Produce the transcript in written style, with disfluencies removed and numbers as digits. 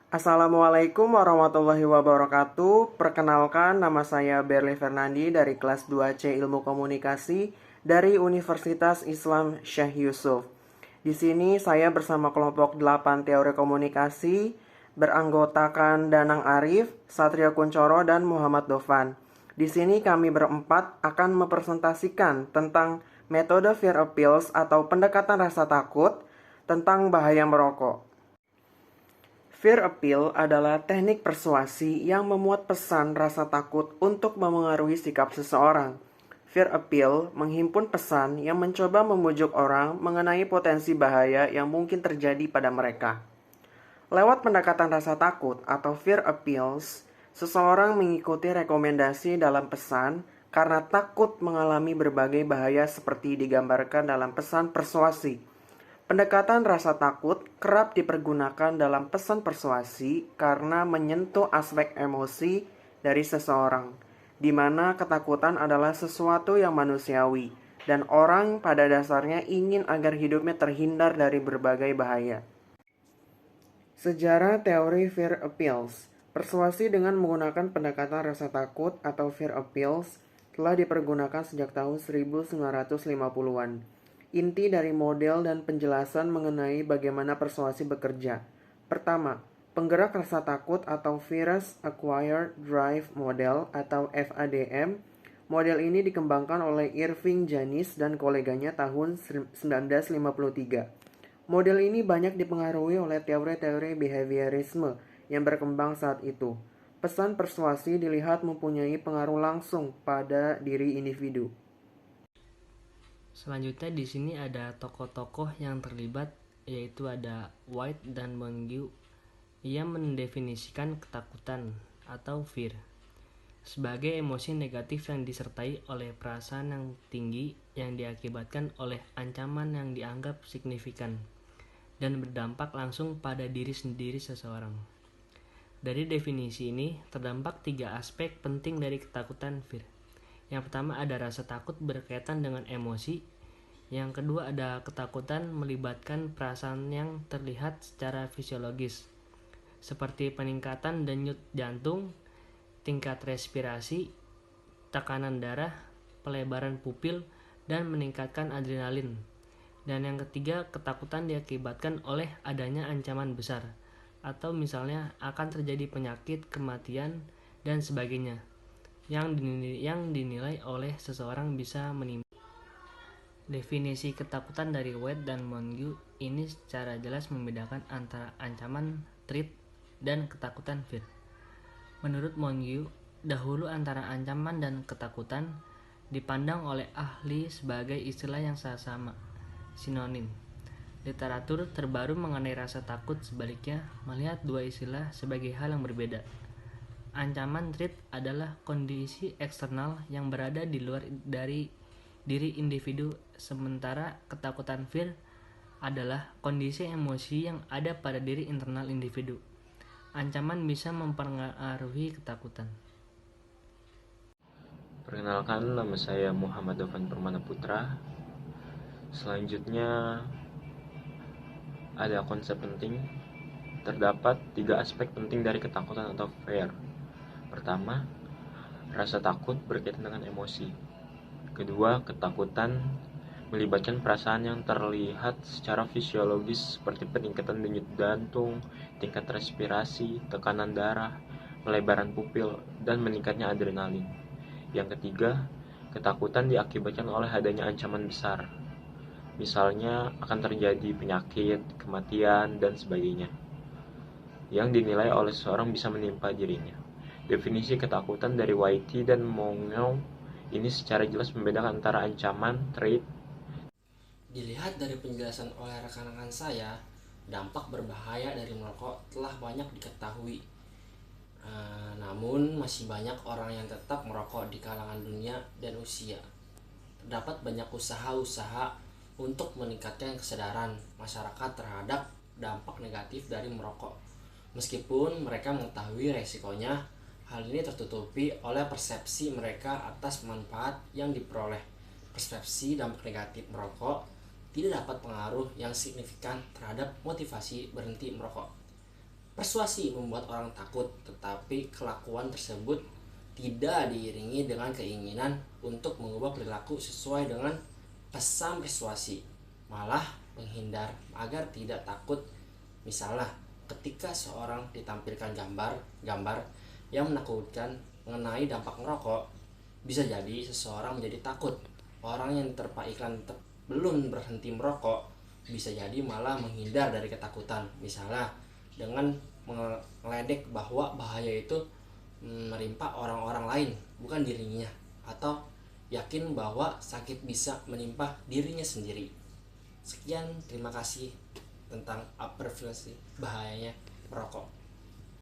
Assalamualaikum warahmatullahi wabarakatuh. Perkenalkan, nama saya Berli Fernandi dari kelas 2C Ilmu Komunikasi dari Universitas Islam Syekh Yusuf. Di sini saya bersama kelompok 8 Teori Komunikasi beranggotakan Danang Arif, Satria Kuncoro, dan Muhammad Dofan. Di sini kami berempat akan mempresentasikan tentang metode fear appeals atau pendekatan rasa takut tentang bahaya merokok. Fear appeal adalah teknik persuasi yang memuat pesan rasa takut untuk memengaruhi sikap seseorang. Fear appeal menghimpun pesan yang mencoba memujuk orang mengenai potensi bahaya yang mungkin terjadi pada mereka. Lewat pendekatan rasa takut atau fear appeals, seseorang mengikuti rekomendasi dalam pesan karena takut mengalami berbagai bahaya seperti digambarkan dalam pesan persuasi. Pendekatan rasa takut kerap dipergunakan dalam pesan persuasi karena menyentuh aspek emosi dari seseorang, di mana ketakutan adalah sesuatu yang manusiawi, dan orang pada dasarnya ingin agar hidupnya terhindar dari berbagai bahaya. Sejarah teori fear appeals. Persuasi dengan menggunakan pendekatan rasa takut atau fear appeals telah dipergunakan sejak tahun 1950-an. Inti dari model dan penjelasan mengenai bagaimana persuasi bekerja. Pertama, penggerak rasa takut atau Virus Acquired Drive Model atau FADM. Model ini dikembangkan oleh Irving Janis dan koleganya tahun 1953. Model ini banyak dipengaruhi oleh teori-teori behaviorisme yang berkembang saat itu. Pesan persuasi dilihat mempunyai pengaruh langsung pada diri individu. Selanjutnya di sini ada tokoh-tokoh yang terlibat, yaitu ada White dan Montague. Ia mendefinisikan ketakutan atau fear sebagai emosi negatif yang disertai oleh perasaan yang tinggi yang diakibatkan oleh ancaman yang dianggap signifikan dan berdampak langsung pada diri sendiri seseorang. Dari definisi ini terdapat 3 aspek penting dari ketakutan fear. Yang pertama ada rasa takut berkaitan dengan emosi. Yang kedua ada ketakutan melibatkan perasaan yang terlihat secara fisiologis, seperti peningkatan denyut jantung, tingkat respirasi, tekanan darah, pelebaran pupil, dan meningkatkan adrenalin. Dan yang ketiga, ketakutan diakibatkan oleh adanya ancaman besar, atau misalnya akan terjadi penyakit, kematian, dan sebagainya, yang dinilai oleh seseorang bisa menimpa. Definisi ketakutan dari White dan Montague ini secara jelas membedakan antara ancaman, threat, dan ketakutan fear. Menurut Montague, dahulu antara ancaman dan ketakutan dipandang oleh ahli sebagai istilah yang sama, sinonim. Literatur terbaru mengenai rasa takut sebaliknya melihat dua istilah sebagai hal yang berbeda. Ancaman threat adalah kondisi eksternal yang berada di luar dari diri individu, sementara ketakutan fear adalah kondisi emosi yang ada pada diri internal individu. Ancaman bisa mempengaruhi ketakutan. Perkenalkan, nama saya Muhammad Dofan Permana Putra. Selanjutnya ada konsep penting. Terdapat 3 aspek penting dari ketakutan atau fear. Pertama, rasa takut berkaitan dengan emosi. Kedua, ketakutan melibatkan perasaan yang terlihat secara fisiologis seperti peningkatan denyut jantung, tingkat respirasi, tekanan darah, pelebaran pupil, dan meningkatnya adrenalin. Yang ketiga, ketakutan diakibatkan oleh adanya ancaman besar. Misalnya akan terjadi penyakit, kematian, dan sebagainya, yang dinilai oleh seseorang bisa menimpa dirinya. Definisi ketakutan dari White dan Montague ini secara jelas membedakan antara ancaman, threat. Dilihat dari penjelasan oleh rekan-rekan saya, dampak berbahaya dari merokok telah banyak diketahui. Namun masih banyak orang yang tetap merokok di kalangan dunia dan usia. Terdapat banyak usaha-usaha untuk meningkatkan kesadaran masyarakat terhadap dampak negatif dari merokok. Meskipun mereka mengetahui resikonya, hal ini tertutupi oleh persepsi mereka atas manfaat yang diperoleh. Persepsi dampak negatif merokok tidak dapat pengaruh yang signifikan terhadap motivasi berhenti merokok. Persuasi membuat orang takut, tetapi kelakuan tersebut tidak diiringi dengan keinginan untuk mengubah perilaku sesuai dengan pesan persuasi, malah menghindar agar tidak takut. Misalnya, ketika seorang ditampilkan gambar yang menakutkan mengenai dampak merokok, bisa jadi seseorang menjadi takut. Orang yang terpa iklan belum berhenti merokok bisa jadi malah menghindar dari ketakutan. Misalnya, dengan meledek bahwa bahaya itu menimpa orang-orang lain, bukan dirinya, atau yakin bahwa sakit bisa menimpa dirinya sendiri. Sekian, terima kasih tentang aversi bahayanya merokok.